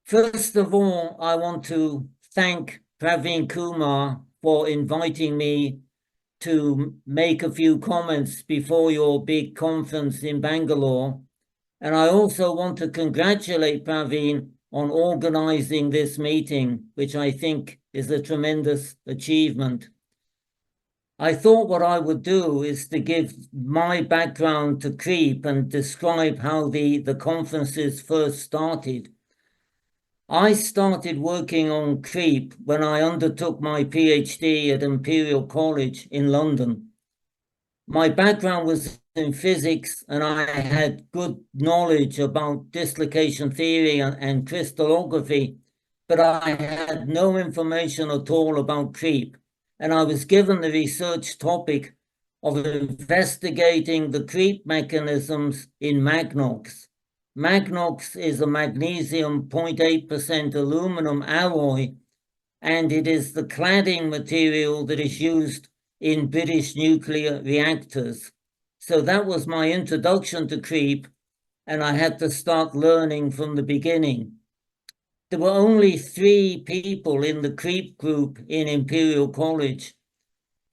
First of all, I want to thank Praveen Kumar for inviting me to make a few comments before your big conference in Bangalore. And I also want to congratulate Praveen on organizing this meeting, which I think is a tremendous achievement. I thought what I would do is to give my background to CREEP and describe how the conferences first started. I started working on CREEP when I undertook my PhD at Imperial College in London. My background was in physics, and I had good knowledge about dislocation theory and crystallography, but I had no information at all about CREEP. And I was given the research topic of investigating the CREEP mechanisms in magnox. Magnox is a magnesium 0.8% aluminum alloy, and it is the cladding material that is used in British nuclear reactors. So that was my introduction to CREEP, and I had to start learning from the beginning. There were only 3 people in the CREEP group in Imperial College,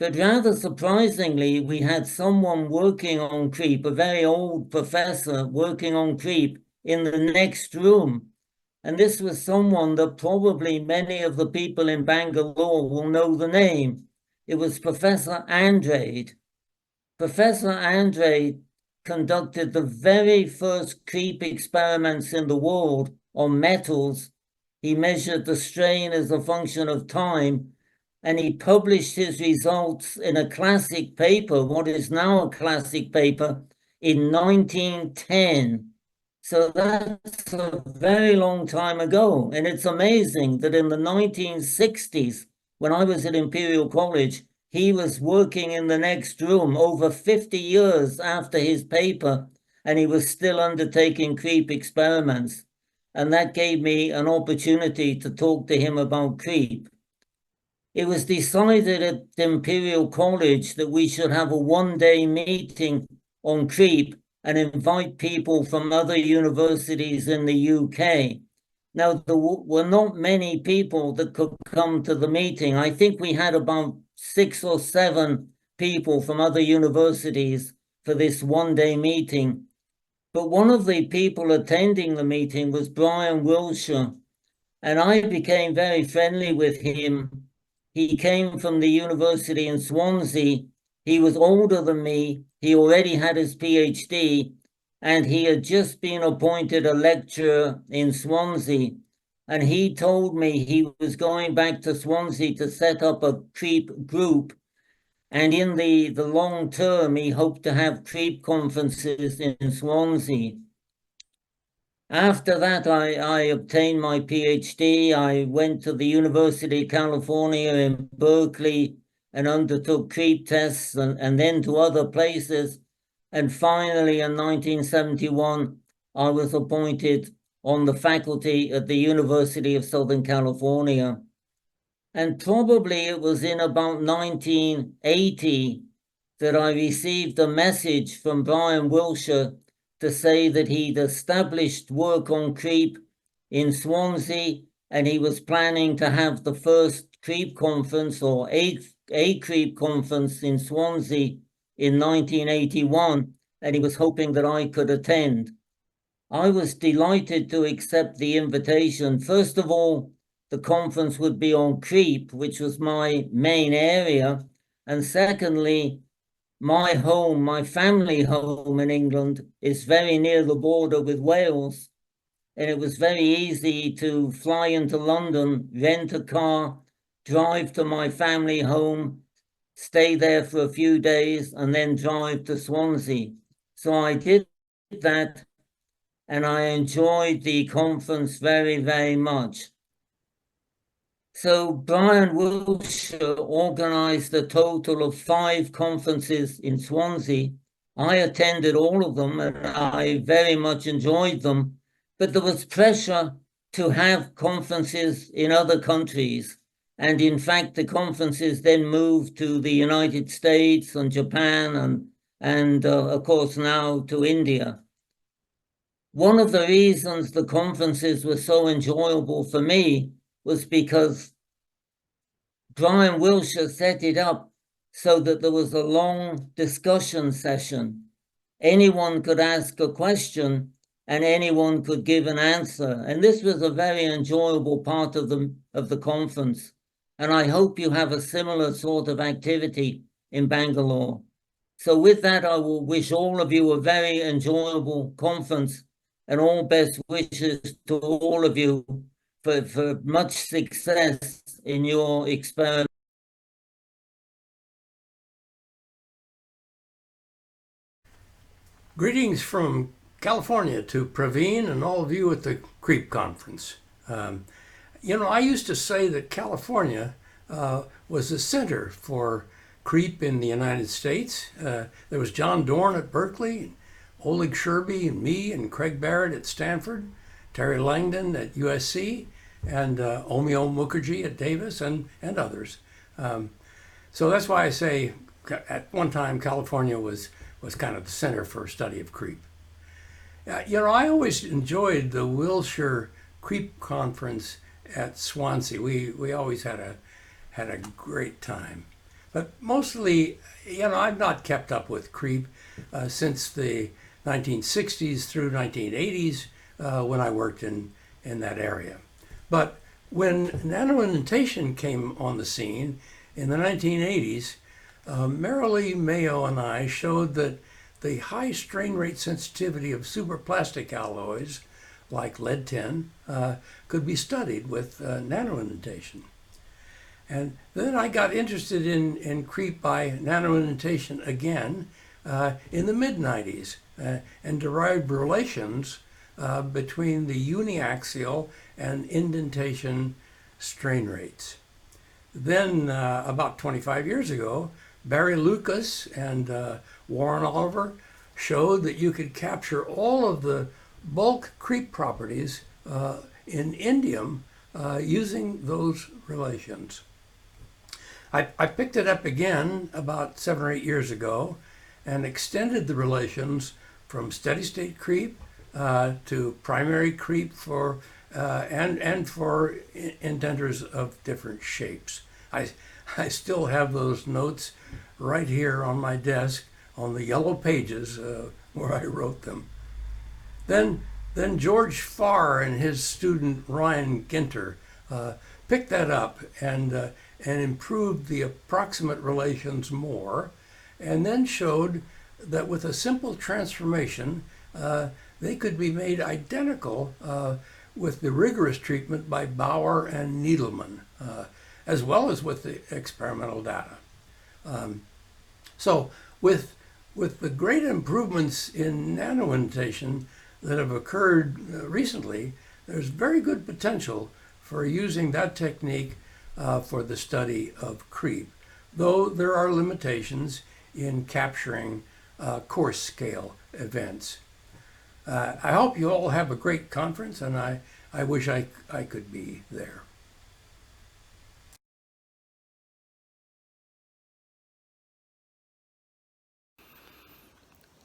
but rather surprisingly, we had someone working on CREEP, a very old professor working on CREEP in the next room. And this was someone that probably many of the people in Bangalore will know the name. It was Professor Andrade. Professor Andrade conducted the very first CREEP experiments in the world on metals. He measured the strain as a function of time, and he published his results in a classic paper, what is now a classic paper, in 1910. So that's a very long time ago. And it's amazing that in the 1960s, when I was at Imperial College, he was working in the next room over 50 years after his paper, and he was still undertaking CREEP experiments. And that gave me an opportunity to talk to him about CREEP. It was decided at Imperial College that we should have a one-day meeting on CREEP and invite people from other universities in the UK. Now, there were not many people that could come to the meeting. I think we had about 6 or 7 people from other universities for this one-day meeting. But one of the people attending the meeting was Brian Wilshire, and I became very friendly with him. He came from the university in Swansea. He was older than me. He already had his PhD, and he had just been appointed a lecturer in Swansea. And he told me he was going back to Swansea to set up a CREEP group. And in the long term, he hoped to have CREEP conferences in Swansea. After that, I obtained my PhD. I went to the University of California in Berkeley and undertook CREEP tests and then to other places. And finally, in 1971, I was appointed on the faculty at the University of Southern California. And probably it was in about 1980 that I received a message from Brian Wilshire to say that he'd established work on CREEP in Swansea, and he was planning to have the first CREEP conference or a CREEP conference in Swansea in 1981, and he was hoping that I could attend. I was delighted to accept the invitation. First of all, the conference would be on CREEP, which was my main area, and secondly, my home, my family home in England is very near the border with Wales. And it was very easy to fly into London, rent a car, drive to my family home, stay there for a few days, and then drive to Swansea. So I did that, and I enjoyed the conference very, very much. So Brian Wilshire organized a total of 5 conferences in Swansea. I attended all of them, and I very much enjoyed them. But there was pressure to have conferences in other countries. And in fact, the conferences then moved to the United States and Japan and of course, now to India. One of the reasons the conferences were so enjoyable for me was because Brian Wilshire set it up so that there was a long discussion session. Anyone could ask a question and anyone could give an answer. And this was a very enjoyable part of the conference. And I hope you have a similar sort of activity in Bangalore. So with that, I will wish all of you a very enjoyable conference and all best wishes to all of you for much success in your experiment. Greetings from California to Praveen and all of you at the CREEP conference. I used to say that California was the center for CREEP in the United States. There was John Dorn at Berkeley, Oleg Sherby and me and Craig Barrett at Stanford, Terry Langdon at USC, and Omio Mukherjee at Davis and others. So that's why I say at one time California was kind of the center for study of CREEP. I always enjoyed the Wilshire CREEP conference at Swansea. We always had a great time. But mostly, I've not kept up with CREEP since the 1960s through 1980s when I worked in that area. But when nanoindentation came on the scene in the 1980s, Marilee Mayo and I showed that the high strain rate sensitivity of superplastic alloys like lead tin could be studied with nanoindentation. And then I got interested in CREEP by nanoindentation again in the mid-90s and derived relations between the uniaxial and indentation strain rates. Then about 25 years ago, Barry Lucas and Warren Oliver showed that you could capture all of the bulk CREEP properties in indium using those relations. I picked it up again about 7 or 8 years ago and extended the relations from steady state CREEP to primary CREEP for and for indenters of different shapes. I still have those notes right here on my desk on the yellow pages where I wrote them. Then George Farr and his student Ryan Ginter picked that up and improved the approximate relations more, and then showed that with a simple transformation, they could be made identical with the rigorous treatment by Bauer and Needleman, as well as with the experimental data. So with the great improvements in nanoindentation that have occurred recently, there's very good potential for using that technique for the study of CREEP, though there are limitations in capturing coarse scale events. I hope you all have a great conference, and I wish I could be there.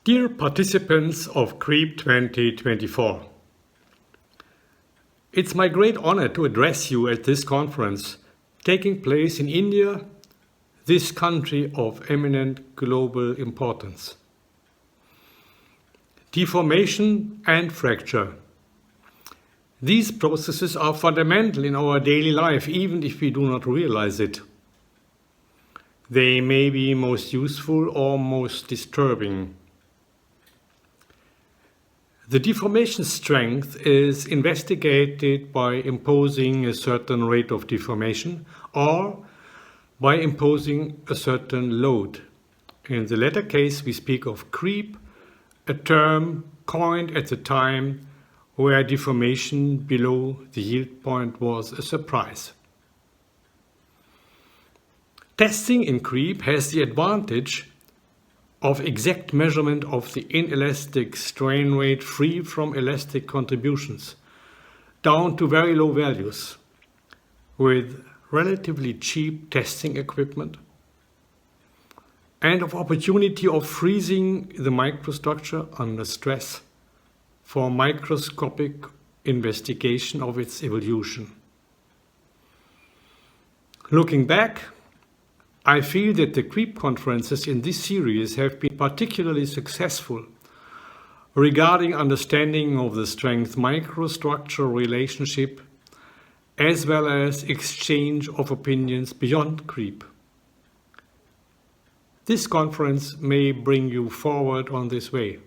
Dear participants of CREEP 2024, it's my great honor to address you at this conference taking place in India, this country of eminent global importance. Deformation and fracture. These processes are fundamental in our daily life, even if we do not realize it. They may be most useful or most disturbing. The deformation strength is investigated by imposing a certain rate of deformation or by imposing a certain load. In the latter case, we speak of creep, a term coined at the time where deformation below the yield point was a surprise. Testing in creep has the advantage of exact measurement of the inelastic strain rate free from elastic contributions, down to very low values, with relatively cheap testing equipment, and of opportunity of freezing the microstructure under stress for microscopic investigation of its evolution. Looking back, I feel that the CREEP conferences in this series have been particularly successful regarding understanding of the strength microstructure relationship as well as exchange of opinions beyond CREEP. This conference may bring you forward on this way.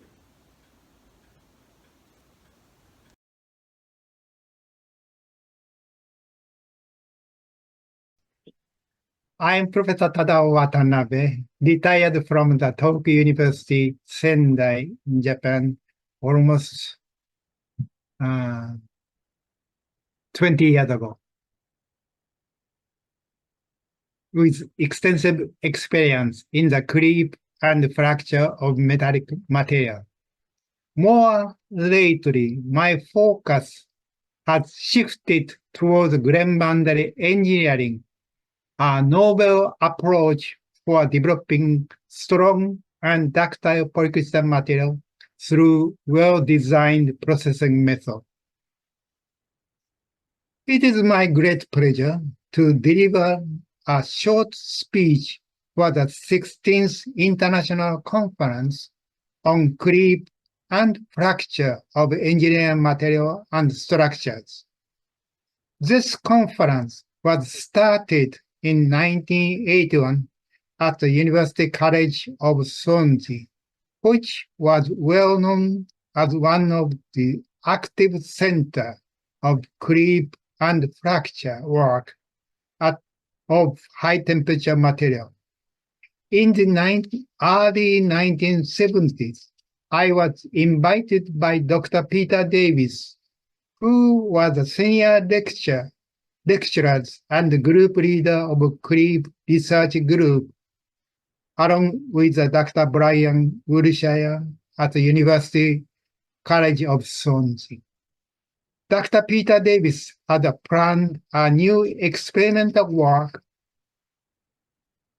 I'm Professor Tadao Watanabe, retired from the Tokyo University, Sendai, in Japan, almost 20 years ago. With extensive experience in the creep and fracture of metallic material. More lately, my focus has shifted towards grain boundary engineering, a novel approach for developing strong and ductile polycrystalline material through well-designed processing method. It is my great pleasure to deliver a short speech for the 16th International Conference on creep and fracture of engineering material and structures. This conference was started in 1981 at the University College of Swansea, which was well known as one of the active centers of creep and fracture work of high temperature material. In the early 1970s, I was invited by Dr. Peter Davis, who was a senior lecturer and group leader of a CREEP research group, along with Dr. Brian Wilshire at the University College of Swansea. Dr. Peter Davis had planned a new experimental work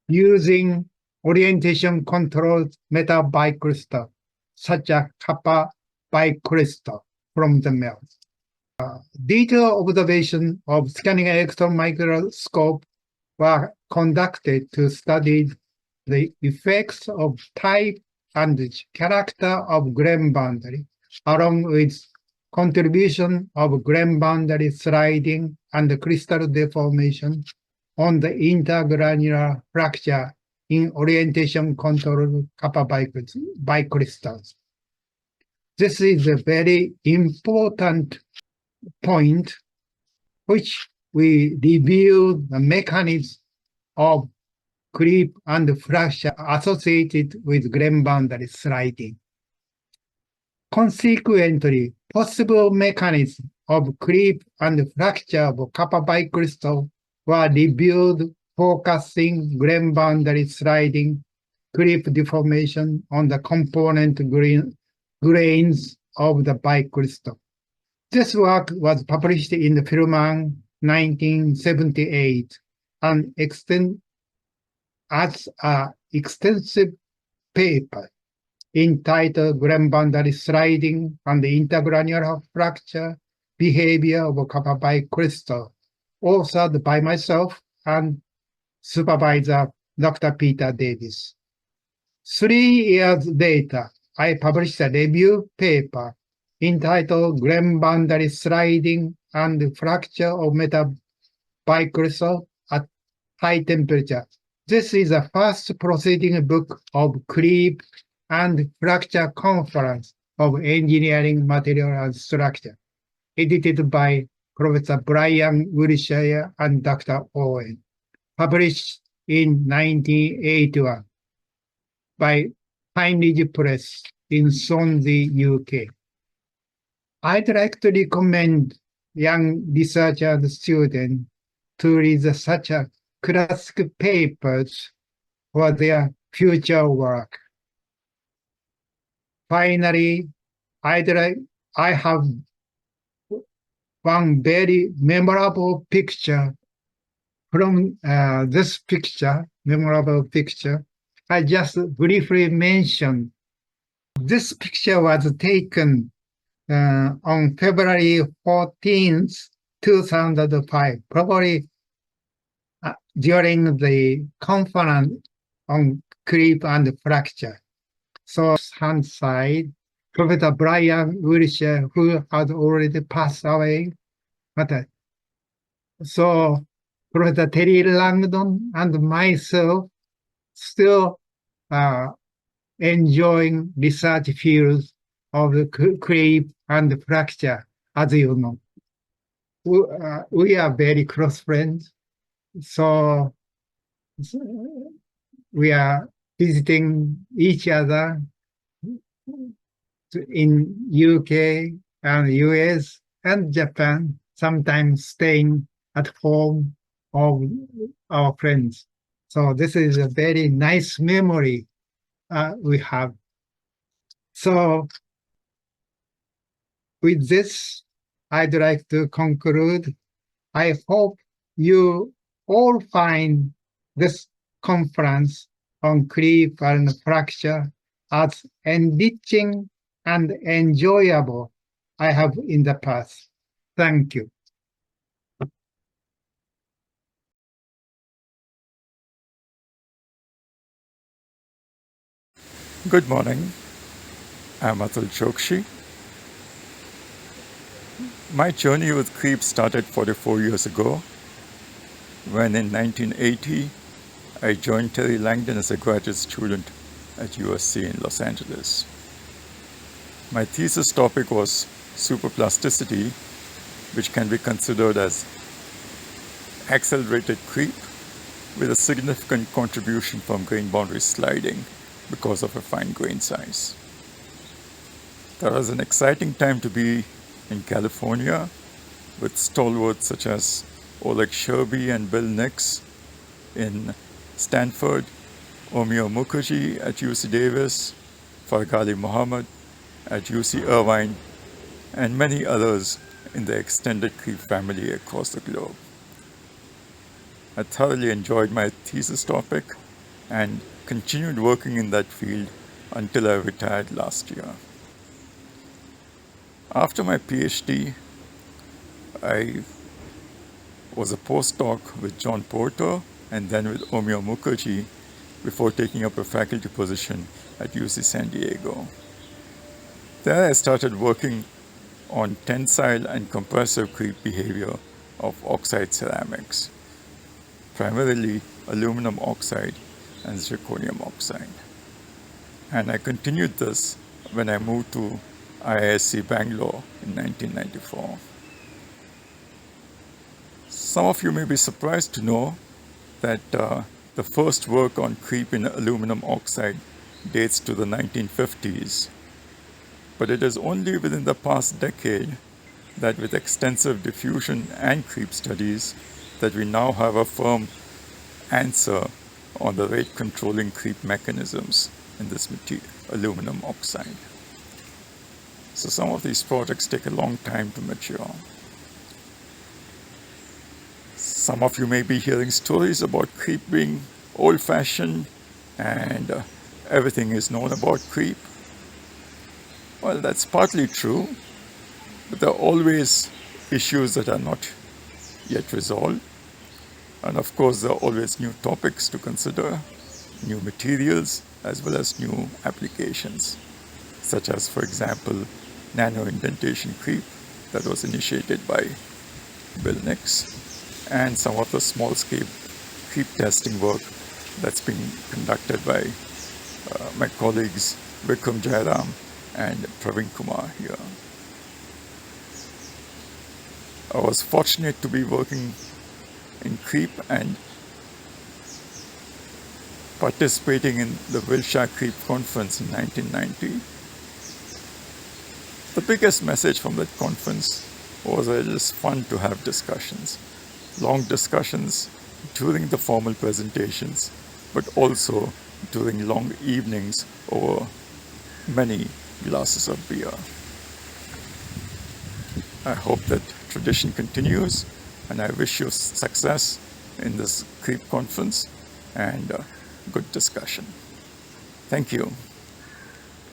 using orientation-controlled metal bicrystal, such as copper bicrystal from the melt. Detailed observation of scanning electron microscope were conducted to study the effects of type and character of grain boundary, along with contribution of grain boundary sliding and crystal deformation on the intergranular fracture in orientation-controlled copper bicrystals. This is a very important point, which we reviewed the mechanism of creep and fracture associated with grain boundary sliding. Consequently, possible mechanisms of creep and fracture of copper bicrystal were reviewed, focusing grain boundary sliding, creep deformation on the component grains of the bicrystal. This work was published in the Filman 1978 and as an extensive paper entitled Grain Boundary Sliding and the Intergranular Fracture Behavior of Copper Bicrystal, authored by myself and supervisor Dr. Peter Davis. 3 years later, I published a review paper entitled Grain Boundary Sliding and Fracture of Metal Bicrystal at High Temperature. This is the first proceeding book of creep and fracture conference of engineering material and structure, edited by Professor Brian Wilshire and Dr. Owen, published in 1981 by Heinrich Press in Swansea, UK. I'd like to recommend young researchers and students to read such a classic papers for their future work. Finally, I have one very memorable picture from this memorable picture. I just briefly mentioned. This picture was taken on February 14th, 2005, probably during the conference on creep and fracture. So, hand side, Professor Brian Wilshire, who had already passed away. But so, Professor Terry Langdon and myself still enjoying research fields of the creep and fracture, as you know. We are very close friends. So we are visiting each other in UK and US and Japan, sometimes staying at home of our friends. So this is a very nice memory we have. So with this, I'd like to conclude. I hope you all find this conference on creep and fracture as enriching and enjoyable I have in the past. Thank you. Good morning. I'm Atul Chokshi. My journey with creep started 44 years ago when in 1980 I joined Terry Langdon as a graduate student at IISc in Los Angeles. My thesis topic was superplasticity, which can be considered as accelerated creep with a significant contribution from grain boundary sliding because of a fine grain size. That was an exciting time to be in California with stalwarts such as Oleg Sherby and Bill Nix in Stanford, Omio Mukherjee at UC Davis, Farghali Muhammad at UC Irvine, and many others in the extended creep family across the globe. I thoroughly enjoyed my thesis topic and continued working in that field until I retired last year. After my PhD, I was a postdoc with John Porter and then with Omio Mukherjee before taking up a faculty position at UC San Diego. There I started working on tensile and compressive creep behavior of oxide ceramics, primarily aluminum oxide and zirconium oxide. And I continued this when I moved to IISc Bangalore in 1994. Some of you may be surprised to know that the first work on creep in aluminum oxide dates to the 1950s. But it is only within the past decade that with extensive diffusion and creep studies that we now have a firm answer on the rate controlling creep mechanisms in this aluminum oxide. So some of these projects take a long time to mature. Some of you may be hearing stories about creep being old-fashioned and everything is known about creep. Well, that's partly true, but there are always issues that are not yet resolved. And of course, there are always new topics to consider, new materials, as well as new applications, such as, for example, nano indentation creep that was initiated by Bill Nix, and some of the small-scale creep testing work that's being conducted by my colleagues Vikram Jairam and Praveen Kumar here. I was fortunate to be working in creep and participating in the Wilshire Creep Conference in 1990. The biggest message from that conference was that it is fun to have discussions, long discussions during the formal presentations, but also during long evenings over many glasses of beer. I hope that tradition continues, and I wish you success in this CREEP conference and good discussion. Thank you.